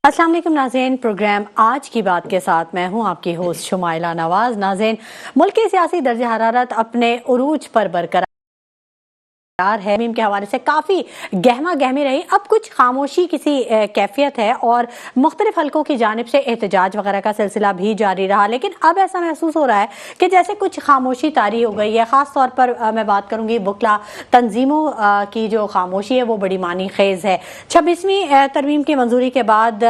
अस्सलाम वालेकुम नाज़रीन, प्रोग्राम आज की बात के साथ मैं हूं आपकी होस्ट शुमाइला नवाज। नाज़रीन, मुल्क की सियासी दर्जा हरारत अपने उरूज पर बरकरार है। मीम के हवाले से काफ़ी गहमा गहमी रही। अब कुछ खामोशी किसी कैफियत है और मुख्तलिफ हलकों की जानिब से एहतजाज वगैरह का सिलसिला भी जारी रहा, लेकिन अब ऐसा महसूस हो रहा है कि जैसे कुछ खामोशी तारी हो गई है। ख़ास तौर पर मैं बात करूँगी बुकला तंजीमों की जो खामोशी है वो बड़ी मानी खेज़ है। 26वीं तरमीम की मंजूरी के बाद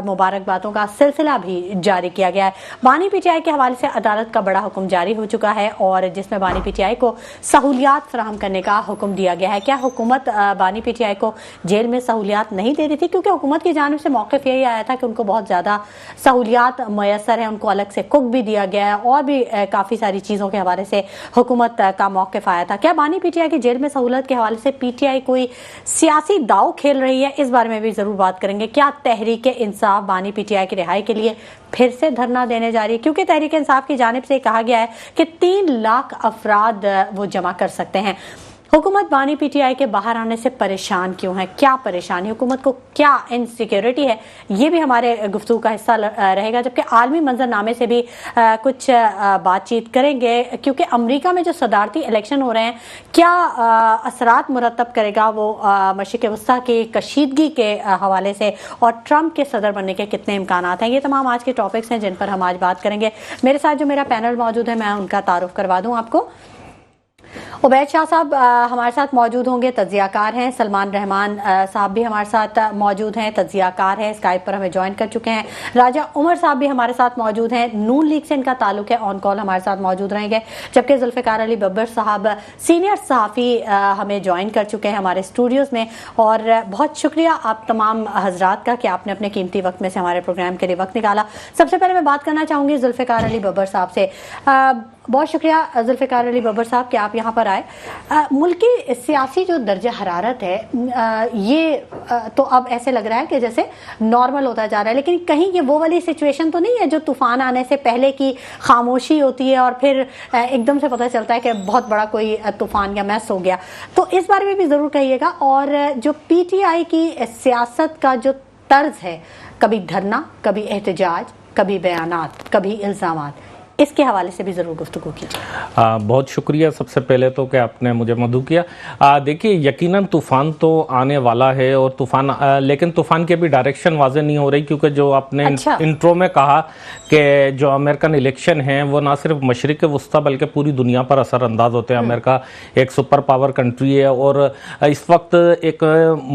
मुबारकबादों का सिलसिला भी जारी किया गया है। बानी PTI के हवाले से अदालत का बड़ा हुक्म जारी हो चुका है और जिसमें बानी PTI को सहूलियात फराहम करने का हुक्म दिया गया है। क्या हुकूमत बानी PTI को जेल में सहूलियात नहीं दे रही थी? क्योंकि हुकूमत की जानिब से मौक़िफ़ यही आया था कि उनको बहुत ज़्यादा सहूलियात मैसर है, उनको अलग से कुक भी दिया गया है और भी काफ़ी सारी चीज़ों के हवाले से हुकूमत का मौक़िफ़ आया था। क्या बानी PTI की जेल में सहूलत के हवाले से PTI कोई सियासी दाव खेल रही है? इस बारे में भी ज़रूर बात करेंगे। क्या तहरीक इंसाफ बानी PTI की रिहाई के लिए फिर से धरना देने जा रही है? क्योंकि तहरीक इंसाफ की जानिब से कहा गया है कि 3 लाख अफराद वो जमा कर सकते हैं। हुकूमत बानी PTI के बाहर आने से परेशान क्यों है? क्या परेशानी, हुकूमत को क्या इनसिक्योरिटी है? ये भी हमारे गुफ्तगू का हिस्सा रहेगा। जबकि आलमी मंजरनामे से भी कुछ बातचीत करेंगे, क्योंकि अमेरिका में जो सदारती इलेक्शन हो रहे हैं, क्या असरात मुरतब करेगा वो मशरिक़ वस्ता की कशीदगी के हवाले से, और ट्रंप के सदर बनने के कितने इम्कानात हैं? ये तमाम आज के टॉपिक्स हैं जिन पर हम आज बात करेंगे। मेरे साथ जो मेरा पैनल मौजूद है, मैं उनका तारुफ करवा दूँ आपको। उबैद शाह साहब हमारे साथ मौजूद होंगे, तज्ज़ियाकार हैं। सलमान रहमान साहब भी हमारे साथ मौजूद हैं, तज्ज़ियाकार हैं, स्काइप पर हमें ज्वाइन कर चुके हैं। राजा उमर साहब भी हमारे साथ मौजूद हैं, नून लीग से इनका ताल्लुक है, ऑन कॉल हमारे साथ मौजूद रहेंगे। जबकि जुल्फ़िकार अली बब्बर साहब सीनियर सहाफ़ी हमें ज्वाइन कर चुके हैं हमारे स्टूडियोज़ में। और बहुत शुक्रिया आप तमाम हजरात का कि आपने अपने कीमती वक्त में से हमारे प्रोग्राम के लिए वक्त निकाला। सबसे पहले मैं बात करना चाहूँगी जुल्फ़िकार अली बब्बर साहब से। बहुत शुक्रिया जुल्फ़िकार अली बब्बर साहब कि आप यहाँ पर आए। मुल्क की सियासी जो दर्जा हरारत है, ये तो अब ऐसे लग रहा है कि जैसे नॉर्मल होता जा रहा है, लेकिन कहीं ये वो वाली सिचुएशन तो नहीं है जो तूफ़ान आने से पहले की खामोशी होती है और फिर एकदम से पता चलता है कि बहुत बड़ा कोई तूफ़ान या मैस हो गया? तो इस बारे में भी ज़रूर कहिएगा। और जो PTI की सियासत का जो तर्ज है, कभी धरना, कभी एहतजाज, कभी बयानात, कभी इल्ज़ामात, इसके हवाले से भी ज़रूर गुफ्तगू कीजिए। बहुत शुक्रिया सबसे पहले तो कि आपने मुझे मदऊ किया। देखिए, यकीनन तूफ़ान तो आने वाला है और तूफ़ान लेकिन तूफ़ान की भी डायरेक्शन वाज़ेह नहीं हो रही, क्योंकि जो आपने इंट्रो में कहा कि जो अमेरिकन इलेक्शन है वो ना सिर्फ मशरिक़ वस्ता बल्कि पूरी दुनिया पर असरअंदाज होते हैं। अमेरिका एक सुपर पावर कंट्री है और इस वक्त एक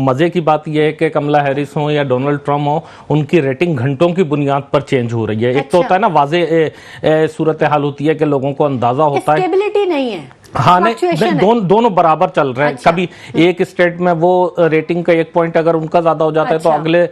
मज़े की बात यह है कि कमला हैरिस हो या डोनाल्ड ट्रंप हो, उनकी रेटिंग घंटों की बुनियाद पर चेंज हो रही है। एक तो होता है ना वाज़ेह सूरत हाल होती है कि लोगों को अंदाजा होता है, स्टेबिलिटी नहीं है। हाँ, नहीं, दोनों बराबर चल रहे हैं। कभी एक स्टेट में वो रेटिंग का 1 पॉइंट अगर उनका ज्यादा हो जाता है तो अगले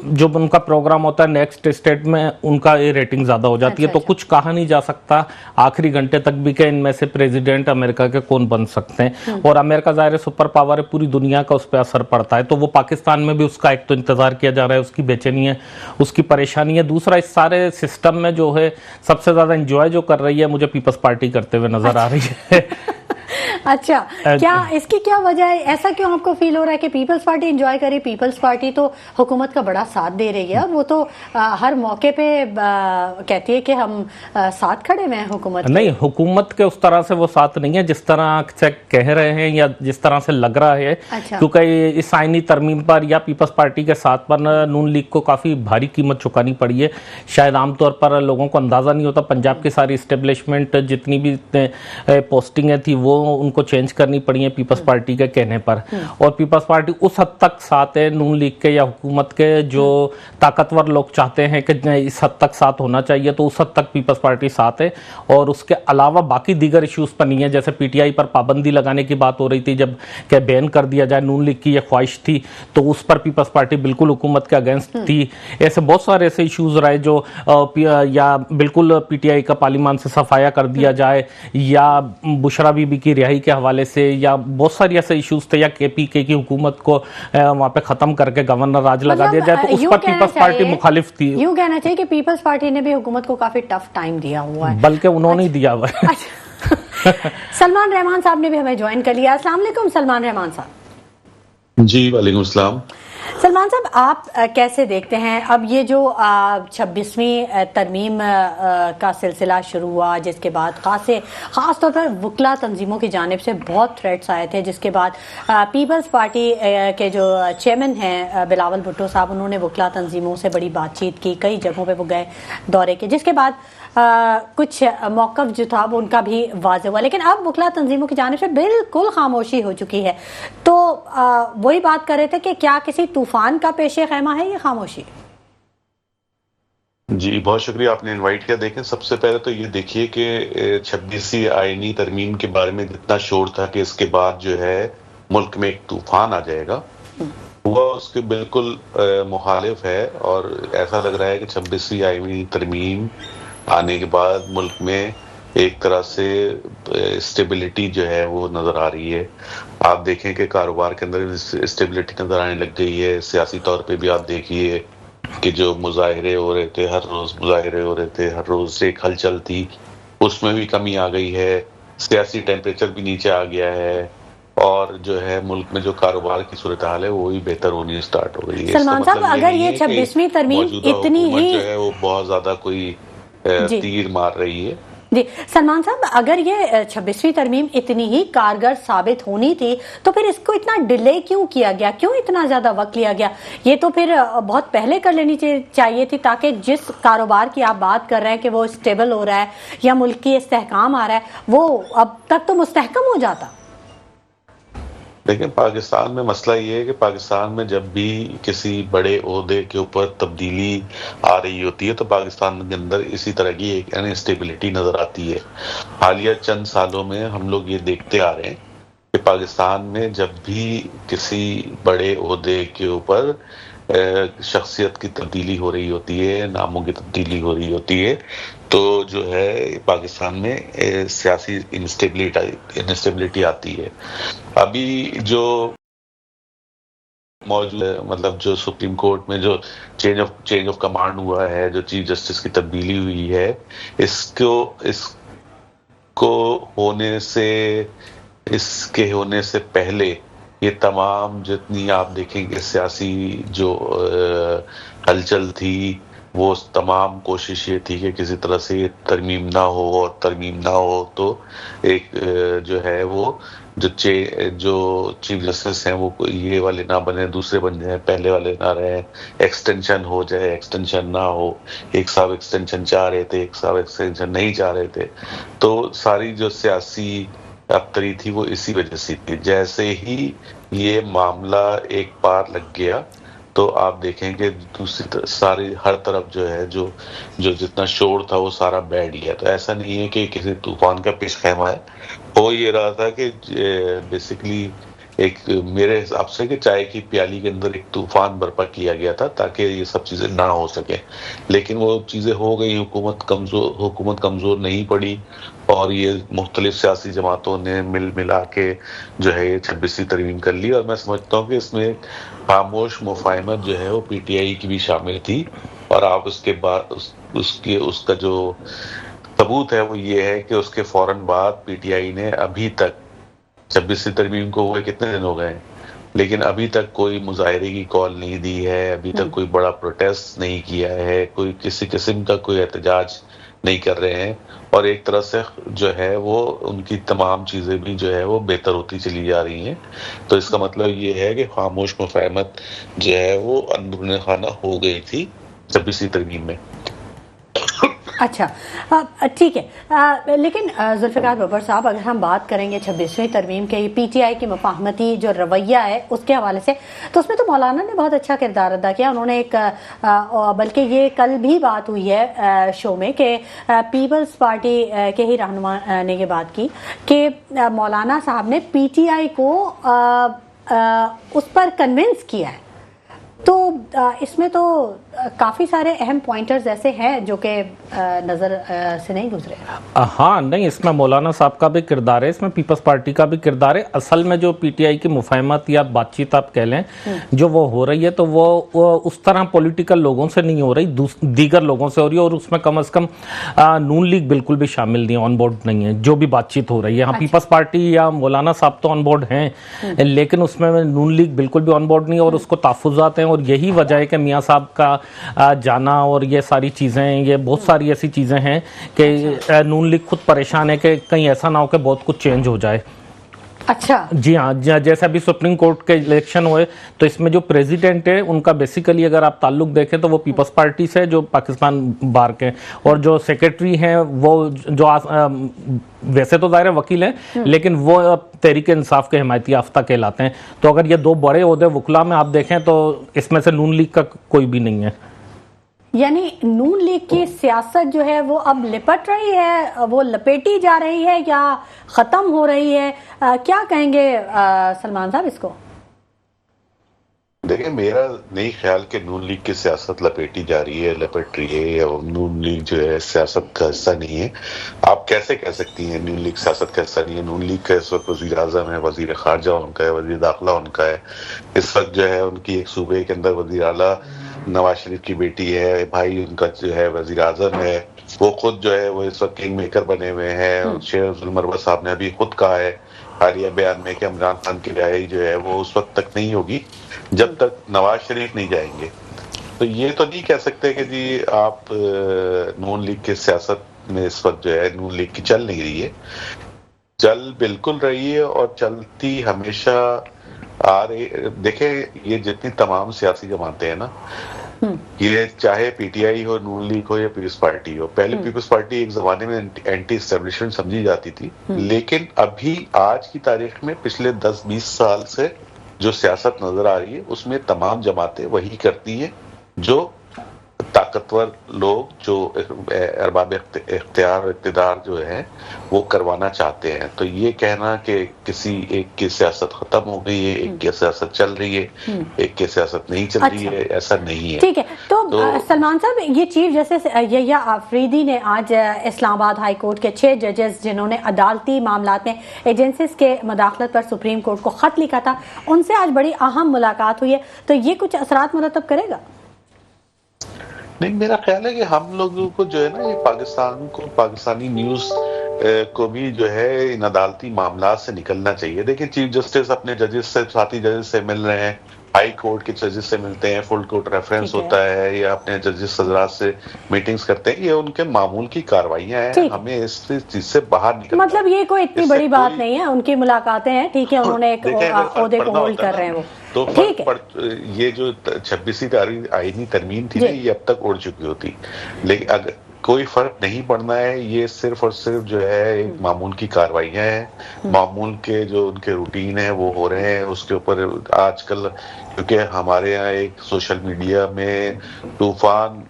जो उनका प्रोग्राम होता है नेक्स्ट स्टेट में उनका ये रेटिंग ज्यादा हो जाती है। तो कुछ कहा नहीं जा सकता आखिरी घंटे तक भी कि इनमें से प्रेसिडेंट अमेरिका के कौन बन सकते हैं। और अमेरिका ज़ाहिर सुपर पावर है, पूरी दुनिया का उस पर असर पड़ता है। तो वो पाकिस्तान में भी उसका एक तो इंतजार किया जा रहा है, उसकी बेचैनी है, उसकी परेशानी है। दूसरा, इस सारे सिस्टम में जो है सबसे ज्यादा इंजॉय जो कर रही है मुझे पीपल्स पार्टी करते हुए नजर आ रही है। अच्छा, क्या इसकी क्या वजह है? ऐसा क्यों आपको फील हो रहा है कि पीपल्स पार्टी एंजॉय करे? पीपल्स पार्टी तो हुकूमत का बड़ा साथ दे रही है, वो तो हर मौके पे कहती है कि हम साथ खड़े हैं हुकूमत। नहीं, हुकूमत के उस तरह से वो साथ नहीं है जिस तरह से कह रहे हैं या जिस तरह से लग रहा है। क्योंकि इस आईनी तरमीम पर या पीपल्स पार्टी के साथ पर नून लीग को काफ़ी भारी कीमत चुकानी पड़ी है। शायद आमतौर पर लोगों को अंदाज़ा नहीं होता, पंजाब की सारी इस्टेब्लिशमेंट जितनी भी पोस्टिंगें थी वो उनको चेंज करनी पड़ी है पीपल्स पार्टी के कहने पर। और पीपल्स पार्टी उस हद तक साथ है नून लीग के या हुकूमत के, जो ताकतवर लोग चाहते हैं कि इस हद तक साथ होना चाहिए, तो उस हद तक पीपल्स पार्टी साथ है। और उसके अलावा बाकी दीगर इश्यूज पर नहीं है। जैसे PTI पर पाबंदी लगाने की बात हो रही थी, जब क्या बैन कर दिया जाए, नून लीग की यह ख्वाहिश थी, तो उस पर पीपल्स पार्टी बिल्कुल हुकूमत के अगेंस्ट थी। ऐसे बहुत सारे ऐसे इश्यूज रहे जो या बिल्कुल PTI का पार्लियामान से सफाया कर दिया जाए, या बुशरा बीबी की रिहाई के हवाले से, या बहुत सारी ऐसे इश्यूज थे, या KPK की हुकूमत को वहां पे खत्म करके गवर्नर राज लगा दिया जाए, तो उस पर पीपल्स पार्टी मुखालिफ थी। यूं कहना चाहिए कि पीपल्स पार्टी ने भी हुकूमत को काफी टफ टाइम दिया हुआ है, बल्कि उन्होंने ही दिया हुआ है। सलमान रहमान साहब ने भी हमें ज्वाइन कर लिया। अस्सलाम वालेकुम सलमान रहमान साहब। जी वालेकुम सलाम। सलमान سلمان صاحب آپ کیسے دیکھتے ہیں اب یہ جو 26ویں ترمیم کا سلسلہ شروع ہوا، جس کے بعد خاص طور پر وکلا تنظیموں کی جانب سے بہت تھریٹس آئے تھے، جس کے بعد پیپلز پارٹی کے جو چیئرمین ہیں بلاول بھٹو صاحب، انہوں نے وکلا تنظیموں سے بڑی بات چیت کی، کئی جگہوں پہ وہ گئے دورے کے، جس کے بعد کچھ موقف جو تھا وہ ان کا بھی واضح ہوا، لیکن اب وکلا تنظیموں کی جانب سے بالکل خاموشی ہو چکی ہے۔ تو وہی بات کر رہے تھے کہ کیا کسی طوفان کا پیش خیمہ ہے یہ خاموشی؟ جی بہت شکریہ آپ نے انوائٹ کیا۔ دیکھیں سب سے پہلے تو یہ دیکھیے کہ 26ویں آئینی ترمیم کے بارے میں جتنا شور تھا کہ اس کے بعد جو ہے ملک میں ایک طوفان آ جائے گا، وہ اس کے بالکل مخالف ہے، اور ایسا لگ رہا ہے کہ 26ویں آئینی ترمیم آنے کے بعد ملک میں ایک طرح سے اسٹیبلٹی جو ہے وہ نظر آ رہی ہے۔ آپ دیکھیں کہ کاروبار کے اندر اسٹیبلٹی نظر آنے لگ گئی ہے، سیاسی طور پہ بھی آپ دیکھیے کہ جو مظاہرے ہو رہے تھے، ہر روز مظاہرے ہو رہے تھے، ہر روز ایک ہلچل تھی، اس میں بھی کمی آ گئی ہے، سیاسی ٹیمپریچر بھی نیچے آ گیا ہے، اور جو ہے ملک میں جو کاروبار کی صورتحال ہے وہ بھی بہتر ہونی سٹارٹ ہو گئی ہے۔ سلمان صاحب اگر یہ 26ویں ترمیم اتنی ہی جو ہے وہ بہت زیادہ کوئی تیر مار رہی ہے۔ جی سلمان صاحب، اگر یہ 26ویں ترمیم اتنی ہی کارگر ثابت ہونی تھی تو پھر اس کو اتنا ڈیلے کیوں کیا گیا، کیوں اتنا زیادہ وقت لیا گیا؟ یہ تو پھر بہت پہلے کر لینی چاہیے تھی، تاکہ جس کاروبار کی آپ بات کر رہے ہیں کہ وہ اسٹیبل ہو رہا ہے یا ملک کی استحکام آ رہا ہے، وہ اب تک تو مستحکم ہو جاتا۔ لیکن پاکستان میں مسئلہ یہ ہے کہ پاکستان میں جب بھی کسی بڑے عہدے کے اوپر تبدیلی آ رہی ہوتی ہے تو پاکستان کے اندر اسی طرح کی ایک انسٹیبلٹی نظر آتی ہے۔ حالیہ چند سالوں میں ہم لوگ یہ دیکھتے آ رہے ہیں کہ پاکستان میں جب بھی کسی بڑے عہدے کے اوپر شخصیت کی تبدیلی ہو رہی ہوتی ہے، ناموں کی تبدیلی ہو رہی ہوتی ہے، تو جو ہے پاکستان میں سیاسی انسٹیبلٹی آتی ہے۔ ابھی جو موجود مطلب جو سپریم کورٹ میں جو چینج آف کمانڈ ہوا ہے، جو چیف جسٹس کی تبدیلی ہوئی ہے، اس کے ہونے سے پہلے یہ تمام جتنی آپ دیکھیں گے سیاسی جو ہلچل تھی، وہ تمام کوشش یہ تھی کہ کسی طرح سے یہ ترمیم نہ ہو، اور ترمیم نہ ہو تو ایک جو ہے وہ جو چیف جسٹس ہیں وہ یہ والے نہ بنے، دوسرے بن جائیں، پہلے والے نہ رہیں، ایکسٹینشن ہو جائے، ایکسٹینشن نہ ہو، ایک صاحب ایکسٹینشن چاہ رہے تھے، ایک صاحب ایکسٹینشن نہیں چاہ رہے تھے، تو ساری جو سیاسی ابتری تھی وہ اسی وجہ سے تھی۔ جیسے ہی یہ معاملہ ایک بار لگ گیا تو آپ دیکھیں کہ دوسری ساری ہر طرف جو ہے جو جتنا شور تھا وہ سارا بیٹھ گیا۔ تو ایسا نہیں ہے کہ کسی طوفان کا پیش خیمہ ہے، ہو یہ رہا تھا کہ بیسیکلی ایک میرے حساب سے کہ چائے کی پیالی کے اندر ایک طوفان برپا کیا گیا تھا تاکہ یہ سب چیزیں نہ ہو سکیں، لیکن وہ چیزیں ہو گئی، حکومت کمزور نہیں پڑی، اور یہ مختلف سیاسی جماعتوں نے ملا کے جو ہے 26ویں ترمیم کر لی۔ اور میں سمجھتا ہوں کہ اس میں خاموش مفاہمت جو ہے وہ پی ٹی آئی کی بھی شامل تھی، اور آپ اس کے بعد اس کا جو ثبوت ہے وہ یہ ہے کہ اس کے فوراً بعد پی ٹی آئی نے ابھی تک 26ویں ترمیم کو ہوئے کتنے دن ہو گئے ہیں، لیکن ابھی تک کوئی مظاہرے کی کال نہیں دی ہے، ابھی تک کوئی بڑا پروٹیسٹ نہیں کیا ہے، کوئی کسی قسم کا کوئی احتجاج نہیں کر رہے ہیں، اور ایک طرح سے جو ہے وہ ان کی تمام چیزیں بھی جو ہے وہ بہتر ہوتی چلی جا رہی ہیں۔ تو اس کا مطلب یہ ہے کہ خاموش مفاہمت جو ہے وہ اندرون خانہ ہو گئی تھی 26ویں ترمیم میں۔ اچھا ٹھیک ہے، لیکن ذوالفقار ببر صاحب، اگر ہم بات کریں گے 26ویں ترمیم کے پی ٹی آئی کی مفاہمتی جو رویہ ہے اس کے حوالے سے، تو اس میں تو مولانا نے بہت اچھا کردار ادا کیا۔ انہوں نے ایک بلکہ یہ کل بھی بات ہوئی ہے شو میں کہ پیپلز پارٹی کے ہی رہنما نے یہ بات کی کہ مولانا صاحب نے پی ٹی آئی کو اس پر کنونس کیا ہے۔ تو اس میں تو کافی سارے اہم پوائنٹرز ایسے ہیں جو کہ نظر سے نہیں گزرے۔ ہاں نہیں، اس میں مولانا صاحب کا بھی کردار ہے، اس میں پیپلز پارٹی کا بھی کردار ہے۔ اصل میں جو پی ٹی آئی کی مفاہمت یا بات چیت آپ کہہ لیں جو وہ ہو رہی ہے، تو وہ اس طرح پولیٹیکل لوگوں سے نہیں ہو رہی، دیگر لوگوں سے ہو رہی ہے، اور اس میں کم از کم نون لیگ بالکل بھی شامل نہیں ہے، آن بورڈ نہیں ہے جو بھی بات چیت ہو رہی ہے۔ ہاں پیپلز پارٹی یا مولانا صاحب تو آن بورڈ ہیں، لیکن اس میں نون لیگ بالکل بھی آن بورڈ نہیں ہے، اور اس کو تحفظات ہیں، اور یہی وجہ ہے کہ میاں صاحب کا جانا اور یہ ساری چیزیں, یہ بہت ساری ایسی چیزیں ہیں کہ نون لیگ خود پریشان ہے کہ کہیں ایسا نہ ہو کہ بہت کچھ چینج ہو جائے. اچھا جی ہاں, جیسے ابھی سپریم کورٹ کے الیکشن ہوئے تو اس میں جو پریزیڈنٹ ہے ان کا بیسیکلی اگر آپ تعلق دیکھیں تو وہ پیپلز پارٹی سے جو پاکستان بار کے, اور جو سیکرٹری ہیں وہ جو ویسے تو ظاہر وکیل ہیں لیکن وہ تحریک انصاف کے حمایتی یافتہ کہلاتے ہیں. تو اگر یہ دو بڑے عہدے وکلا میں آپ دیکھیں تو اس میں سے نون لیگ کا کوئی بھی نہیں ہے. یعنی نون لیگ کی سیاست جو ہے وہ اب لپٹ رہی ہے, وہ لپیٹی جا رہی ہے یا ختم ہو رہی ہے, کیا کہیں گے سلمان صاحب اس کو؟ دیکھیں, میرا نہیں خیال کہ نون لیگ کی سیاست لپیٹی جا رہی ہے, لپٹ رہی ہے, یا نون لیگ جو ہے سیاست کا حصہ نہیں ہے. آپ کیسے کہہ سکتی ہیں نون لیگ سیاست کا حصہ نہیں ہے؟ نون لیگ کا اس وقت وزیر اعظم ہے, وزیر خارجہ ان کا ہے, وزیر داخلہ ان کا ہے. اس وقت جو ہے ان کی ایک صوبے کے اندر وزیر اعلیٰ نواز شریف کی بیٹی ہے, بھائی ان کا جو ہے وزیر اعظم ہے, وہ خود جو ہے وہ اس وقت کنگ میکر بنے ہوئے ہیں. شیخ عبد المروت صاحب نے ابھی خود کہا ہے حالیہ بیان میں کہ عمران خان کی رہائی جو ہے وہ اس وقت تک نہیں ہوگی جب تک نواز شریف نہیں جائیں گے. تو یہ تو نہیں کہہ سکتے کہ جی آپ نون لیگ کی سیاست میں اس وقت جو ہے نون لیگ کی چل نہیں رہی ہے. چل بالکل رہی ہے اور چلتی ہمیشہ آ رہی. دیکھیں, یہ جتنی تمام سیاسی جماعتیں ہیں نا, یہ چاہے P T I who, known league ہو یا پیپلز پارٹی ہو, پہلے پیپلز پارٹی ایک زمانے میں اینٹی اسٹیبلشمنٹ سمجھی جاتی تھی, لیکن ابھی آج کی تاریخ میں پچھلے 10-20 سال سے جو سیاست نظر آ رہی ہے اس میں تمام جماعتیں وہی کرتی ہیں جو طاقتور لوگ, جو ارباب اختیار اور اقتدار جو ہیں وہ کروانا چاہتے ہیں. تو یہ کہنا کہ کسی ایک کی سیاست ختم ہو گئی ہے, ایک کی سیاست چل رہی ہے, ایک کی سیاست نہیں چل رہی ہے, ایسا نہیں ہے. ٹھیک ہے. تو سلمان صاحب, یہ چیف جسٹس یحییٰ آفریدی نے آج اسلام آباد ہائی کورٹ کے 6 ججز جنہوں نے عدالتی معاملات میں ایجنسیز کے مداخلت پر سپریم کورٹ کو خط لکھا تھا, ان سے آج بڑی اہم ملاقات ہوئی ہے, تو یہ کچھ اثرات مرتب کرے گا؟ نہیں, میرا خیال ہے کہ ہم لوگوں کو جو ہے نا, یہ پاکستان کو, پاکستانی نیوز کو بھی جو ہے ان عدالتی معاملات سے نکلنا چاہیے. دیکھیں, چیف جسٹس اپنے ججز سے, ساتھی ججز سے مل رہے ہیں, ہائی کورٹ کے ججز سے ملتے ہیں, فل کورٹ ریفرنس ہوتا ہے, یا اپنے ججز حضرات سے میٹنگز کرتے ہیں. یہ ان کے معمول کی کاروائیاں ہیں, ہمیں اس چیز سے باہر نکلنا. مطلب یہ کوئی اتنی بڑی بات نہیں ہے, ان کی ملاقاتیں ہیں, ٹھیک ہے, انہوں نے ایک عہدے کو ہولڈ کر رہے ہیں وہ, تو ٹھیک ہے. یہ جو 26ویں آئینی ترمیم تھی نا, یہ اب تک اڑ چکی ہوتی, لیکن اگر کوئی فرق نہیں پڑنا ہے. یہ صرف اور صرف جو ہے ایک معمول کی کاروائیاں ہیں, معمول کے جو ان کے روٹین ہیں وہ ہو رہے ہیں. اس کے اوپر آج کل کیونکہ ہمارے یہاں ایک سوشل میڈیا میں طوفان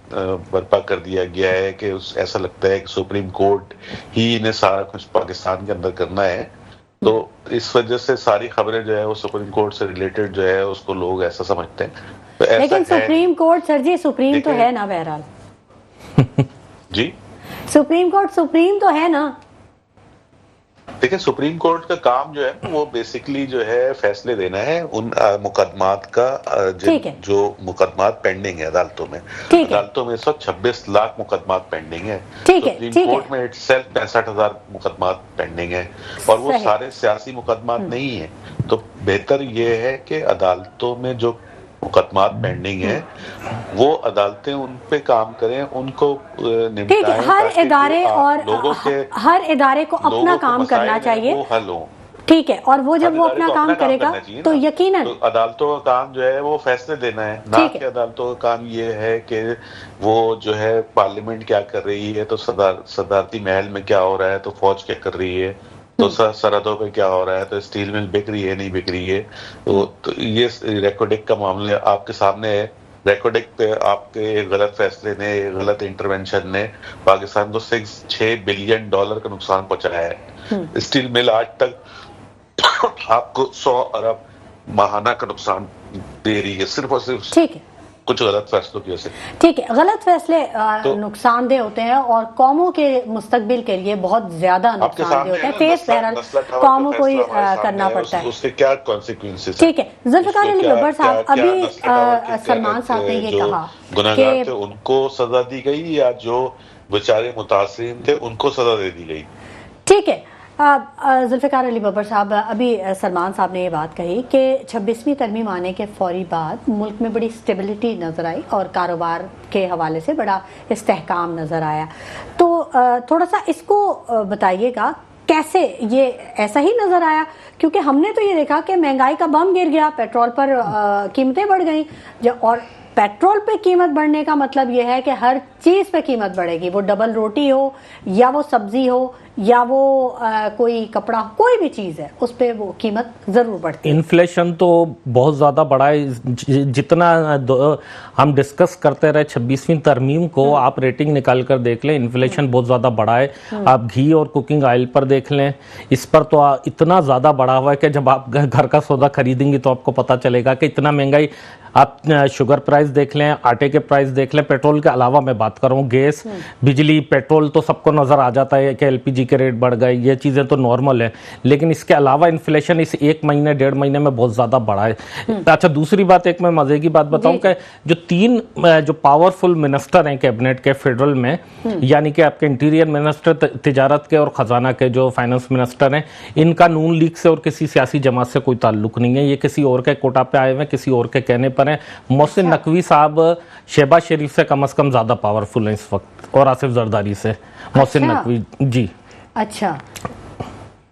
برپا کر دیا گیا ہے کہ ایسا لگتا ہے کہ سپریم کورٹ ہی نے سارا کچھ پاکستان کے اندر کرنا ہے, تو اس وجہ سے ساری خبریں جو ہے وہ سپریم کورٹ سے ریلیٹڈ جو ہے اس کو لوگ ایسا سمجھتے ہیں. لیکن سپریم کورٹ سر جی سپریم تو ہے نا, بہرحال جی سپریم کورٹ سپریم تو ہے نا. دیکھیں, سپریم کورٹ کا کام جو ہے وہ بیسیکلی جو ہے فیصلے دینا ہے ان مقدمات کا جو مقدمات پینڈنگ ہے عدالتوں میں. عدالتوں میں اس وقت 26 لاکھ مقدمات پینڈنگ ہے. سپریم کورٹ میں اٹ سیلف 65,000 مقدمات پینڈنگ ہے, اور وہ سارے سیاسی مقدمات نہیں ہیں. تو بہتر یہ ہے کہ عدالتوں میں جو مقدمات پینڈنگ ہیں وہ عدالتیں ان پہ کام کریں, ان کو نمٹائیں, ہر ادارے اور ہر ادارے کو اپنا کام کرنا چاہیے, وہ حل ہوں. ٹھیک ہے, اور وہ جب وہ اپنا کام کرے گا تو یقیناً عدالتوں کا کام جو ہے وہ فیصلے دینا ہے, نہ کہ عدالتوں کا کام یہ ہے کہ وہ جو ہے پارلیمنٹ کیا کر رہی ہے, تو صدارتی محل میں کیا ہو رہا ہے, تو فوج کیا کر رہی ہے, تو سرحدوں پہ کیا ہو رہا ہے, تو اسٹیل مل بک رہی ہے نہیں بک رہی ہے. تو یہ ریکارڈنگ کا معاملہ آپ کے سامنے ہے. ریکارڈنگ پہ آپ کے غلط فیصلے نے, غلط انٹرونشن نے پاکستان کو $6 بلین کا نقصان پہنچایا ہے. اسٹیل مل آج تک آپ کو 100 ارب ماہانہ کا نقصان دے رہی ہے, صرف اور صرف کچھ غلط فیصلوں کی وجہ سے. ٹھیک ہے, غلط فیصلے نقصان دہ ہوتے ہیں اور قوموں کے مستقبل کے لیے بہت زیادہ نقصان دہ ہوتے ہیں. فیس بہرحال قوموں کو ہی کرنا پڑتا ہے. اس کے کیا کانسیکوینسز. ٹھیک ہے, ذوالفقار علی ببر صاحب, ابھی سلمان صاحب نے یہ کہا گناہگار تھے ان کو سزا دی گئی, یا جو بیچارے متاثرین تھے ان کو سزا دے دی گئی. ٹھیک ہے, ذوالفقار علی ببر صاحب، ابھی سلمان صاحب نے یہ بات کہی کہ 26ویں ترمیم آنے کے فوری بعد ملک میں بڑی اسٹیبلٹی نظر آئی اور کاروبار کے حوالے سے بڑا استحکام نظر آیا، تو تھوڑا سا اس کو بتائیے گا کیسے یہ ایسا ہی نظر آیا؟ کیونکہ ہم نے تو یہ دیکھا کہ مہنگائی کا بم گر گیا، پیٹرول پر قیمتیں بڑھ گئیں، اور پیٹرول پہ قیمت بڑھنے کا مطلب یہ ہے کہ ہر چیز پہ قیمت بڑھے گی، وہ ڈبل روٹی ہو یا وہ سبزی ہو یا وہ کوئی کپڑا، کوئی بھی چیز ہے اس پہ وہ قیمت ضرور بڑھتی ہے۔ انفلیشن تو بہت زیادہ بڑا ہے، جتنا ہم ڈسکس کرتے رہے 26ویں ترمیم کو، آپ ریٹنگ نکال کر دیکھ لیں، انفلیشن بہت زیادہ بڑا ہے۔ آپ گھی اور کوکنگ آئل پر دیکھ لیں، اس پر تو اتنا زیادہ بڑا ہوا ہے کہ جب آپ گھر کا سودا خریدیں گی تو آپ کو پتہ چلے گا کہ اتنا مہنگائی۔ آپ شوگر پرائز دیکھ لیں، آٹے کے پرائز دیکھ لیں، پیٹرول کے علاوہ میں بات کروں، گیس، بجلی، پیٹرول تو سب کو نظر آ جاتا ہے کہ LPG کے ریٹ بڑھ گئے، یہ چیزیں تو نارمل ہیں، لیکن اس کے علاوہ انفلیشن اس 1-1.5 مہینے میں بہت زیادہ بڑھا ہے۔ اچھا، دوسری بات، ایک میں مزے کی بات بتاؤں کہ جو 3 جو پاورفل منسٹر ہیں کیبنٹ کے فیڈرل میں، یعنی کہ آپ کے انٹیریئر منسٹر، تجارت کے اور خزانہ کے جو فائنانس منسٹر ہیں، ان کا نون لیگ سے اور کسی سیاسی جماعت سے کوئی تعلق نہیں ہے، یہ کسی اور کے کوٹا پہ آئے ہوئے ہیں، کسی اور کے کہنے پر ہیں۔ محسن نقوی صاحب شہباز شریف سے کم از کم زیادہ پاورفل ہیں اس وقت، اور آصف زرداری سے۔ محسن نقوی جی، اچھا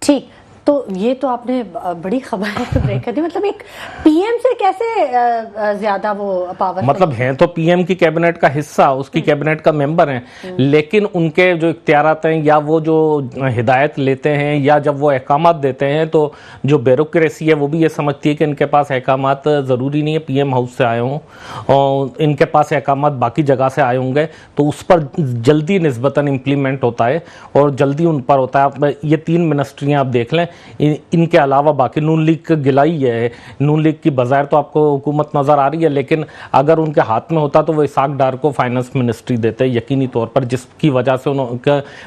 ٹھیک، تو یہ تو آپ نے بڑی خبر بریک کر دی، مطلب ایک پی ایم سے کیسے زیادہ وہ پاور، مطلب ہیں تو پی ایم کی کیبنٹ کا حصہ، اس کی کیبنٹ کا ممبر ہیں، لیکن ان کے جو اختیارات ہیں یا وہ جو ہدایت لیتے ہیں یا جب وہ احکامات دیتے ہیں تو جو بیوروکریسی ہے وہ بھی یہ سمجھتی ہے کہ ان کے پاس احکامات ضروری نہیں ہے پی ایم ہاؤس سے آئے ہوں، اور ان کے پاس احکامات باقی جگہ سے آئے ہوں گے تو اس پر جلدی نسبتاً امپلیمنٹ ہوتا ہے اور جلدی ان پر ہوتا ہے۔ یہ 3 منسٹریاں آپ دیکھ لیں، ان کے علاوہ باقی نون لیگ کا گلا ہی ہے، نون لیگ کی بظاہر تو آپ کو حکومت نظر آ رہی ہے، لیکن اگر ان کے ہاتھ میں ہوتا تو وہ اسحاق ڈار کو فائنانس منسٹری دیتے یقینی طور پر، جس کی وجہ سے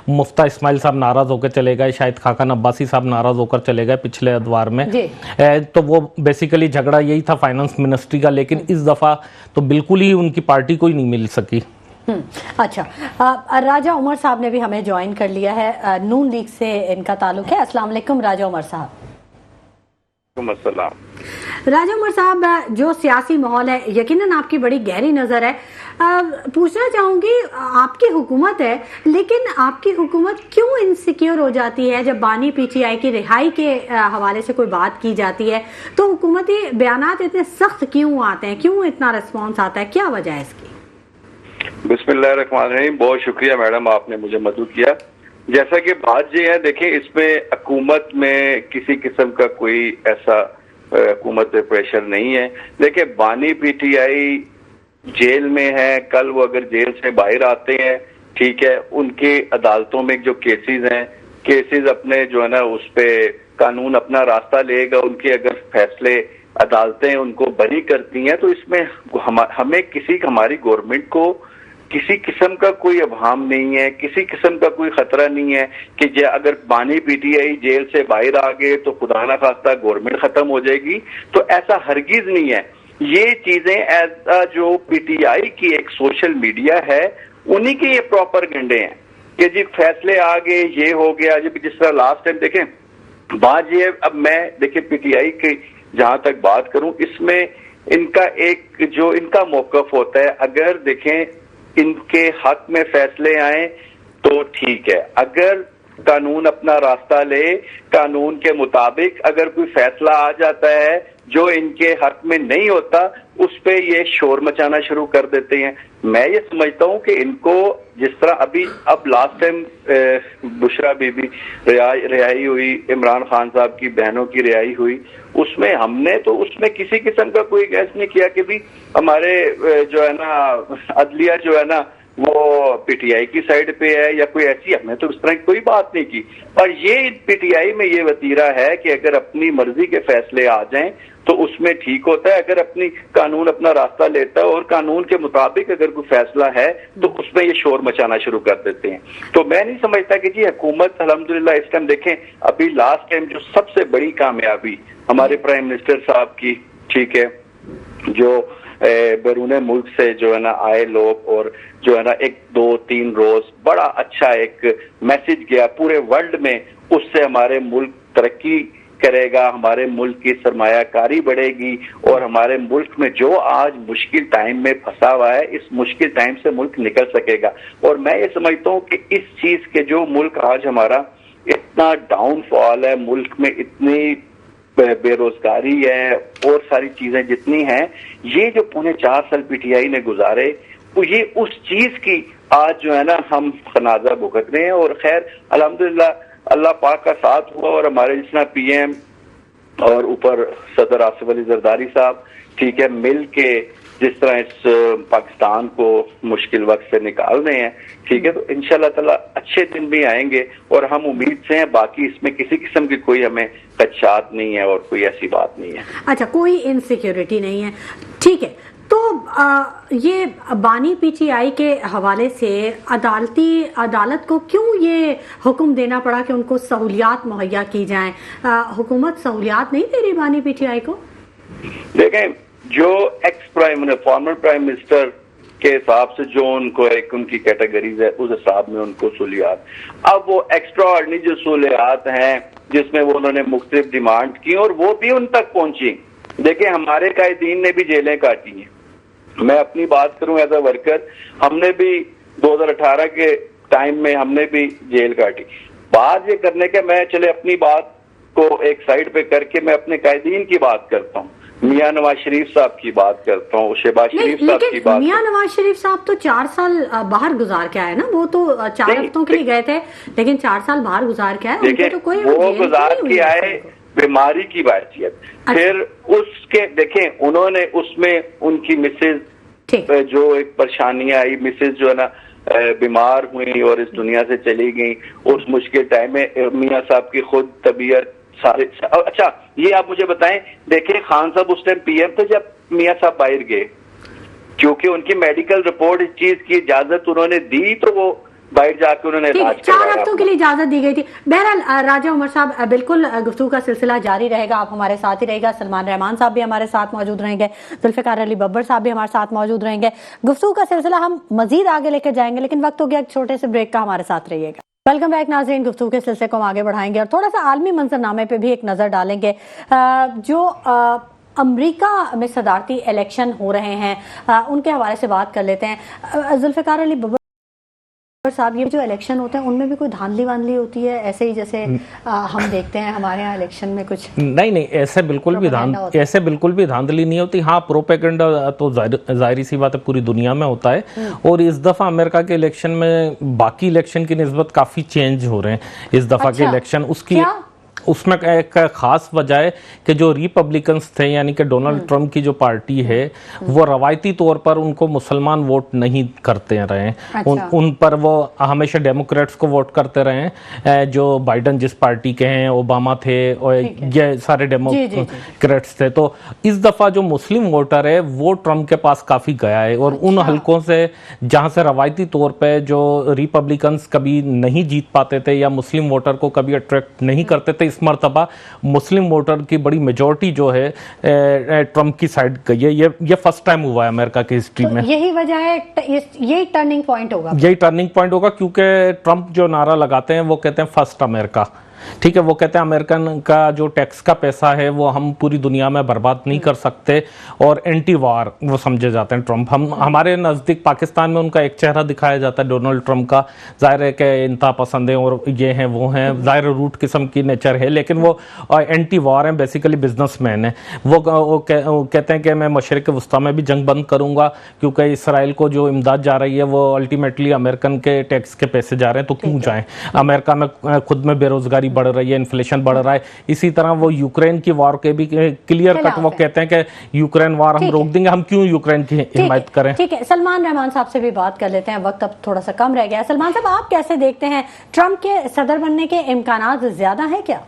مفتہ اسماعیل صاحب ناراض ہو کے چلے گئے، شاہد خاقان عباسی صاحب ناراض ہو کر چلے گئے پچھلے ادوار میں، تو وہ بیسیکلی جھگڑا یہی تھا فائنانس منسٹری کا، لیکن اس دفعہ تو بالکل ہی ان کی پارٹی کو ہی نہیں مل سکی۔ اچھا، راجہ عمر صاحب نے بھی ہمیں جوائن کر لیا ہے، نون لیگ سے ان کا تعلق ہے۔ السلام علیکم راجہ عمر صاحب۔ السلام۔ راجہ عمر صاحب، جو سیاسی ماحول ہے یقیناً آپ کی بڑی گہری نظر ہے، پوچھنا چاہوں گی، آپ کی حکومت ہے لیکن آپ کی حکومت کیوں انسیکیور ہو جاتی ہے جب بانی PTI کی رہائی کے حوالے سے کوئی بات کی جاتی ہے تو حکومتی بیانات اتنے سخت کیوں آتے ہیں، کیوں اتنا ریسپانس آتا ہے، کیا وجہ ہے اس کی؟ بسم اللہ الرحمن الرحیم، بہت شکریہ میڈم، آپ نے مجھے مدعو کیا۔ جیسا کہ بات یہ ہے، دیکھیں اس میں حکومت میں کسی قسم کا کوئی ایسا حکومت پہ پریشر نہیں ہے۔ دیکھیں بانی PTI جیل میں ہے، کل وہ اگر جیل سے باہر آتے ہیں، ٹھیک ہے، ان کے عدالتوں میں جو کیسز ہیں، کیسز اپنے جو ہے نا اس پہ قانون اپنا راستہ لے گا، ان کے اگر فیصلے عدالتیں ان کو بری کرتی ہیں تو اس میں ہمیں ہماری گورنمنٹ کو کسی قسم کا کوئی ابہام نہیں ہے، کسی قسم کا کوئی خطرہ نہیں ہے کہ اگر بانی PTI جیل سے باہر آ گئے تو خدا نہ خواستہ گورنمنٹ ختم ہو جائے گی، تو ایسا ہرگز نہیں ہے۔ یہ چیزیں ایسا جو PTI کی ایک سوشل میڈیا ہے انہی کے یہ پراپر گنڈے ہیں کہ جی فیصلے آ گئے، یہ ہو گیا، جس طرح لاسٹ ٹائم دیکھیں بات یہ، اب میں دیکھیں PTI کی جہاں تک بات کروں، اس میں ان کا ایک جو ان کا موقف ہوتا ہے، اگر دیکھیں ان کے حق میں فیصلے آئیں تو ٹھیک ہے، اگر قانون اپنا راستہ لے، قانون کے مطابق اگر کوئی فیصلہ آ جاتا ہے جو ان کے حق میں نہیں ہوتا اس پہ یہ شور مچانا شروع کر دیتے ہیں۔ میں یہ سمجھتا ہوں کہ ان کو جس طرح اب last time Bushra be be رہائی ہوئی، عمران خان صاحب کی بہنوں کی رہائی ہوئی، اس میں ہم نے تو اس میں کسی قسم کا کوئی گیس نہیں کیا کہ بھی ہمارے جو ہے نا عدلیہ جو ہے نا وہ PTI کی سائڈ پہ ہے یا کوئی ایسی، ہم نے تو اس طرح کی کوئی بات نہیں کی۔ اور یہ PTI میں یہ وتیرہ ہے کہ اگر اپنی مرضی کے فیصلے آ جائیں تو اس میں ٹھیک ہوتا ہے، اگر اپنی قانون اپنا راستہ لیتا ہے اور قانون کے مطابق اگر کوئی فیصلہ ہے تو اس میں یہ شور مچانا شروع کر دیتے ہیں۔ تو میں نہیں سمجھتا کہ جی حکومت الحمدللہ اس ٹائم دیکھیں، ابھی لاسٹ ٹائم جو سب سے بڑی کامیابی ہمارے پرائم منسٹر صاحب کی، ٹھیک ہے، جو बैरून मुल्क से जो है ना आए लोग, और जो है ना 1-2-3 रोज बड़ा अच्छा एक मैसेज गया पूरे वर्ल्ड में, उससे हमारे मुल्क तरक्की करेगा, हमारे मुल्क की सरमायाकारी बढ़ेगी, और हमारे मुल्क में जो आज मुश्किल टाइम में फंसा हुआ है, इस मुश्किल टाइम से मुल्क निकल सकेगा। और मैं ये समझता हूँ कि इस चीज के जो मुल्क आज हमारा इतना डाउनफॉल है, मुल्क में इतनी बेरोजगारी है और सारी चीजें जितनी हैं, ये जो पौने 4 साल पीटीआई ने गुजारे, तो ये उस चीज की आज जो है ना हम खनाजा भुगत रहे हैं। और खैर अल्हम्दुलिल्लाह अल्लाह पाक का साथ हुआ, और हमारे जितना पीएम और ऊपर सदर आसिफ अली जरदारी साहब, ठीक है, मिल के जिस तरह इस पाकिस्तान को मुश्किल वक्त से निकाल रहे हैं, ठीक है, तो इंशाल्लाह ताला अच्छे दिन भी आएंगे, और हम उम्मीद से हैं। बाकी इसमें किसी किस्म की कोई हमें खदशात नहीं है और कोई ऐसी बात नहीं है। अच्छा, कोई इनसिक्योरिटी नहीं है, ठीक है। तो ये बानी पीटीआई के हवाले से अदालत को क्यों ये हुक्म देना पड़ा कि उनको सहूलियात मुहैया की जाएं? हुकूमत सहूलियात नहीं दे रही बानी पीटीआई को? देखें, जो फॉर्मर प्राइम मिनिस्टर के हिसाब से जो उनको एक उनकी कैटेगरीज है, उस हिसाब में उनको सहूलियात, अब वो एक्स्ट्रा ऑर्डिनरी जो सहूलियात हैं जिसमें वो उन्होंने मुख्तलिफ डिमांड की और वो भी उन तक पहुंची। देखिए, हमारे कायदीन ने भी जेलें काटी हैं। मैं अपनी बात करूं एज अ वर्कर, हमने भी 2018 के टाइम में हमने भी जेल काटी। बात ये करने के, मैं चले अपनी बात को एक साइड पे करके मैं अपने कायदीन की बात करता हूँ, मियां नवाज शरीफ साहब की बात करता हूँ, शहबाज शरीफ साहब की बात। मियां नवाज शरीफ साहब तो 4 साल बाहर गुजार के आए ना, वो तो 4 हफ्तों के लिए गए थे, लेकिन 4 साल बाहर गुजार के आए। देखिए, तो कोई वो गुजार के आए, बीमारी की बातचीत। फिर उसके देखें, उन्होंने उसमें उनकी मिसेज जो एक परेशानियां आई, मिसेज जो है ना बीमार हुई और इस दुनिया से चली गई, उस मुश्किल टाइम में मियां साहब की खुद तबीयत सारे। अच्छा, ये आप मुझे बताएं, देखिए खान साहब उस टाइम पीएम थे जब मियां साहब बाहर गए, क्योंकि उनकी मेडिकल रिपोर्ट इस चीज की इजाजत उन्होंने दी, तो वो बाहर जाकर उन्होंने इलाज 4 हफ्तों के लिए इजाजत दी गई थी। बहरहाल राजा उमर साहब, बिल्कुल गुफ्तगू का सिलसिला जारी रहेगा, आप हमारे साथ ही रहेगा। सलमान रहमान साहब भी हमारे साथ मौजूद रहेंगे, जुल्फिकार अली बब्बर साहब भी हमारे साथ मौजूद रहेंगे। गुफ्तगू का सिलसिला हम मजीद आगे लेकर जाएंगे, लेकिन वक्त हो गया एक छोटे से ब्रेक का, हमारे साथ रहिएगा। वेलकम बैक नाज़रीन, गुफ्तगू के सिलसिले को हम आगे बढ़ाएंगे और थोड़ा सा आलमी मंजरनामे पे भी एक नजर डालेंगे। जो अमेरिका में सदारती इलेक्शन हो रहे हैं, उनके हवाले से बात कर लेते हैं। जुल्फिकार अली बब्बर साहब, ये जो इलेक्शन होते हैं उनमें भी कोई धांधली वांधली होती है, ऐसे ही जैसे हम देखते हैं हमारे यहाँ इलेक्शन में कुछ? नहीं, ऐसे बिल्कुल भी धांधली नहीं होती। हाँ, प्रोपेगेंडा तो जाहिर सी बात है पूरी दुनिया में होता है, और इस दफा अमेरिका के इलेक्शन में बाकी इलेक्शन की निस्बत काफी चेंज हो रहे हैं इस दफा के इलेक्शन। उसमें एक खास वजह है कि जो रिपब्लिकन्स थे, यानी कि डोनाल्ड ट्रंप की जो पार्टी है, वो रवायती तौर पर उनको मुसलमान वोट नहीं करते रहे। उन पर वो हमेशा डेमोक्रेट्स को वोट करते रहे, जो बाइडन जिस पार्टी के हैं, ओबामा थे, और ये सारे डेमोक्रेट्स थे। तो इस दफा जो मुस्लिम वोटर है वो ट्रंप के पास काफी गया है, और उन हलकों से जहां से रवायती तौर पर जो रिपब्लिकन्स कभी नहीं जीत पाते थे या मुस्लिम वोटर को कभी अट्रैक्ट नहीं करते थे, इस मर्तबा मुस्लिम वोटर की बड़ी मेजॉरिटी जो है ट्रंप की साइड गई है। ये फर्स्ट टाइम हुआ है अमेरिका की हिस्ट्री में। यही वजह है, यही टर्निंग पॉइंट होगा, क्योंकि ट्रंप जो नारा लगाते हैं वो कहते हैं फर्स्ट अमेरिका, ठीक है। वो कहते हैं अमेरिकन का जो टैक्स का पैसा है वो हम पूरी दुनिया में बर्बाद नहीं कर सकते, और एंटी वार वो समझे जाते हैं ट्रंप। हमारे नज़दीक पाकिस्तान में उनका एक चेहरा दिखाया जाता है डोनाल्ड ट्रंप का, जाहिर है कि इंतहा पसंद है और ये हैं वो हैं, जाहिर रूट किस्म की नेचर है, लेकिन वो एंटी वार हैं, बेसिकली बिजनेसमैन है। वो कहते हैं कि मैं मशरिक वस्ता में भी जंग बंद करूंगा, क्योंकि इसराइल को जो इमदाद जा रही है वो अल्टीमेटली अमेरिकन के टैक्स के पैसे जा रहे हैं, तो क्यों जाएं। अमेरिका में खुद में बेरोजगारी बढ़ रही है, इन्फ्लेशन बढ़ रहा है। इसी तरह वो यूक्रेन की वॉर के भी क्लियर कट वो कहते हैं कि यूक्रेन वॉर हम रोक देंगे, हम क्यों यूक्रेन की हिमायत करें। ठीक है, सलमान रहमान साहब से भी बात कर लेते हैं, वक्त अब थोड़ा सा कम रह गया है। सलमान साहब, आप कैसे देखते हैं, ट्रंप के सदर बनने के इम्कानात ज्यादा है क्या?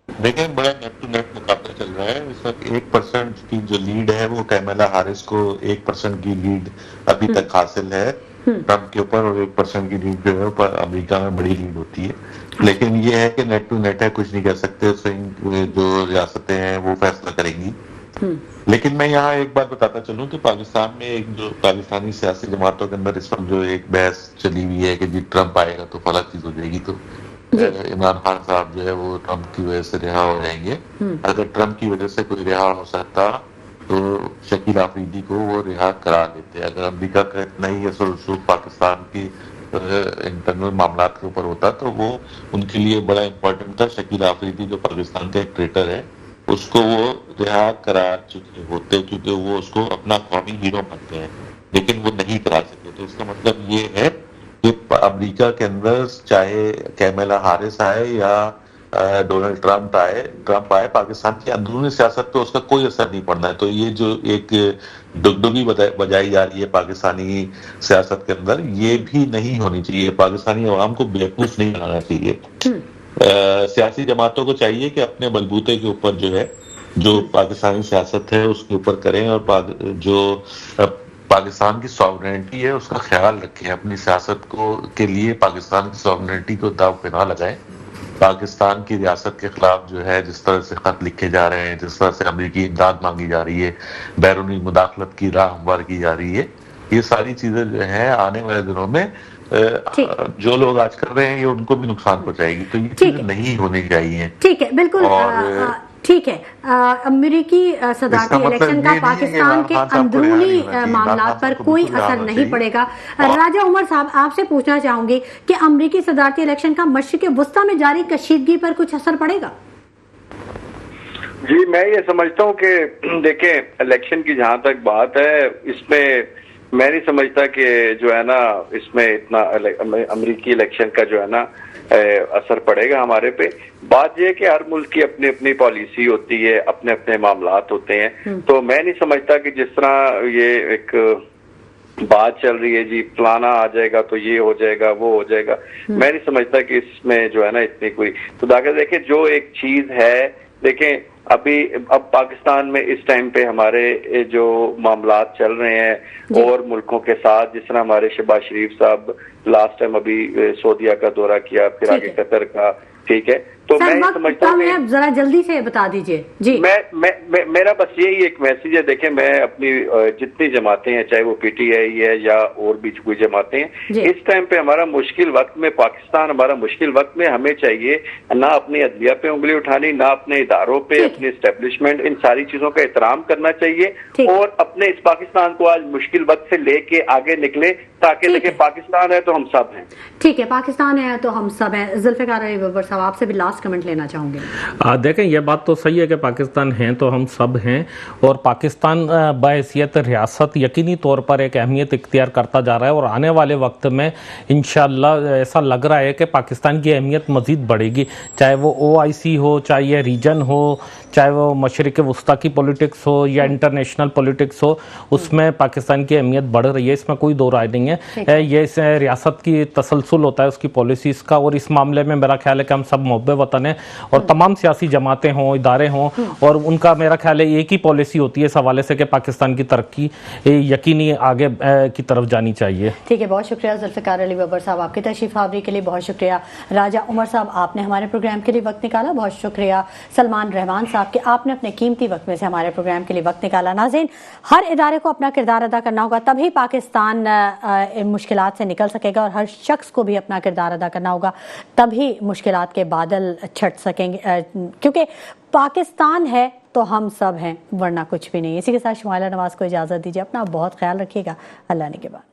देखिए, बड़ा नेट टू नेट मुकाबला चल रहा है इस वक्त। 1% की जो लीड है वो कैमला हारिस को 1% की लीड अभी तक हासिल है ट्रंप के ऊपर, और 1% की लीड जो है ऊपर अमेरिका में बड़ी लीड होती है। लेकिन ये है कि नेट टू नेट है, कुछ नहीं कह सकते। जो रियासतें हैं वो फैसला करेंगी लेकिन मैं यहाँ एक बात बताता चलूं कि पाकिस्तान में एक जो पाकिस्तानी सियासी जमातों के अंदर इस वक्त जो एक बहस चली हुई है कि जी ट्रम्प आएगा तो फला चीज हो जाएगी, तो इमरान खान साहब जो है वो ट्रम्प की वजह से रिहा हो जाएंगे। अगर ट्रम्प की वजह से कोई रिहा हो सकता तो शकील आफरीदी को वो रिहा करा देते। अगर अमेरिका का इतना ही असर रसूख पाकिस्तान की इंटरनल मामला के ऊपर होता तो वो उनके लिए बड़ा इम्पोर्टेंट था। शकील आफरीदी जो पाकिस्तान का एक ट्रेटर है उसको वो रिहा करा चुके होते, क्योंकि वो उसको अपना कौमी हीरो मानते हैं, लेकिन वो नहीं करा सके। तो इसका मतलब ये है कि अमेरिका के अंदर चाहे कैमला हैरिस आए या डोनाल्ड ट्रम्प आए, पाकिस्तान की अंदरूनी सियासत पे उसका कोई असर नहीं पड़ना है। तो ये जो एक डुगडुगी बजाई जा रही है पाकिस्तानी सियासत के अंदर, ये भी नहीं होनी चाहिए। पाकिस्तानी अवाम को बेवकूफ नहीं बनाना चाहिए। सियासी जमातों को चाहिए कि अपने बलबूते के ऊपर जो है, जो पाकिस्तानी सियासत है उसके ऊपर करें, और जो पाकिस्तान की सॉवरेनिटी है उसका ख्याल रखें। अपनी सियासत को के लिए पाकिस्तान की सॉवरेनिटी को दाव पे ना लगाएं। पाकिस्तान की रियासत के खिलाफ जो है जिस तरह से खत लिखे जा रहे हैं, जिस तरह से अमेरिकी इमदाद मांगी जा रही है, बैरूनी मुदाखलत की राह हमवार की जा रही है, ये सारी चीजें जो है आने वाले दिनों में जो लोग आज कर रहे हैं ये उनको भी नुकसान पहुंचाएगी। तो ये चीजें नहीं होनी चाहिए। ठीक है, बिल्कुल ठीक है। अमेरिकी सदारती इलेक्शन का पाकिस्तान के अंदरूनी मामलात पर कोई असर नहीं पड़ेगा। राजा उमर साहब, आपसे पूछना चाहूंगी कि अमेरिकी सदारती इलेक्शन का मशरिक़ वुस्ता में जारी कशीदगी पर कुछ असर पड़ेगा? जी, मैं ये समझता हूँ कि देखें, इलेक्शन की जहां तक बात है, इसमें मैं नहीं समझता कि जो है ना इसमें इतना अमेरिकी इलेक्शन का जो है ना असर पड़ेगा हमारे पे। बात यह है कि हर मुल्क की अपनी अपनी पॉलिसी होती है, अपने अपने मामलात होते हैं। तो मैं नहीं समझता कि जिस तरह ये एक बात चल रही है जी फलाना आ जाएगा तो ये हो जाएगा वो हो जाएगा, मैं नहीं समझता कि इसमें जो है ना इतनी कोई खुदा का देखें जो एक चीज है। देखें अब पाकिस्तान में इस टाइम पे हमारे जो मामलात चल रहे हैं और मुल्कों के साथ, जिस तरह हमारे शहबाज शरीफ साहब लास्ट टाइम अभी सऊदीया का दौरा किया, फिर आगे कतर का, ठीक है। तो मैं समझता हूँ जरा जल्दी से बता दीजिए जी। मेरा बस यही एक मैसेज है। देखें, मैं अपनी जितनी जमातें हैं, चाहे वो पीटीआई है या और भी कोई जमातें हैं, इस टाइम पे हमारा मुश्किल वक्त में पाकिस्तान, हमारा मुश्किल वक्त में हमें चाहिए ना अपनी अदलिया पे उंगली उठानी, ना अपने इदारों पे, अपनी एस्टेब्लिशमेंट, इन सारी चीजों का एहतराम करना चाहिए और अपने इस पाकिस्तान को आज मुश्किल वक्त से लेके आगे निकले, ताकि देखें पाकिस्तान है तो हम सब हैं। ठीक है, पाकिस्तान है तो हम सब हैं। जुल्फ़िकार अली बब्बर साहब, आपसे भी कमेंट लेना चाहूंगे। देखें, यह बात तो सही है कि पाकिस्तान हैं तो हम सब हैं, और पाकिस्तान बहैसियत रियासत यकीनी तौर पर एक अहमियत इख्तियार करता जा रहा है, और आने वाले वक्त में इंशाअल्लाह ऐसा लग रहा है कि पाकिस्तान की अहमियत मज़ीद बढ़ेगी, चाहे वो OIC हो, चाहे यह रीजन हो, चाहे वो मशरिक़ वुस्ता की पॉलिटिक्स हो या इंटरनेशनल पॉलिटिक्स हो, उसमें पाकिस्तान की अहमियत बढ़ रही है, इसमें कोई दो राय नहीं है। ये इस रियासत की तसलसल होता है उसकी पॉलिसीज़ का, और इस मामले में मेरा ख्याल है कि हम सब मुहब्बे वतन हैं, और तमाम सियासी जमातें हों, इदारे हों, और उनका मेरा ख्याल है एक ही पॉलिसी होती है इस हवाले से कि पाकिस्तान की तरक्की यकीनी आगे की तरफ जानी चाहिए। ठीक है, बहुत शुक्रिया जुल्फ़िकार अली बब्बर साहब, आपकी तशरीफ आवरी के लिए बहुत शुक्रिया। राजा उमर साहब, आपने हमारे प्रोग्राम के लिए वक्त निकाला, बहुत शुक्रिया। सलमान रहमान साहब कि आपने अपने कीमती वक्त में से हमारे प्रोग्राम के लिए वक्त निकाला। नाज़रीन, हर इदारे को अपना किरदार अदा करना होगा, तभी पाकिस्तान मुश्किलात से निकल सकेगा, और हर शख्स को भी अपना किरदार अदा करना होगा, तभी मुश्किलात के बादल छट सकेंगे, क्योंकि पाकिस्तान है तो हम सब हैं, वरना कुछ भी नहीं। इसी के साथ शुमाइला नवाज को इजाज़त दीजिए। अपना बहुत ख्याल रखिएगा। अल्लाह ने के बाद।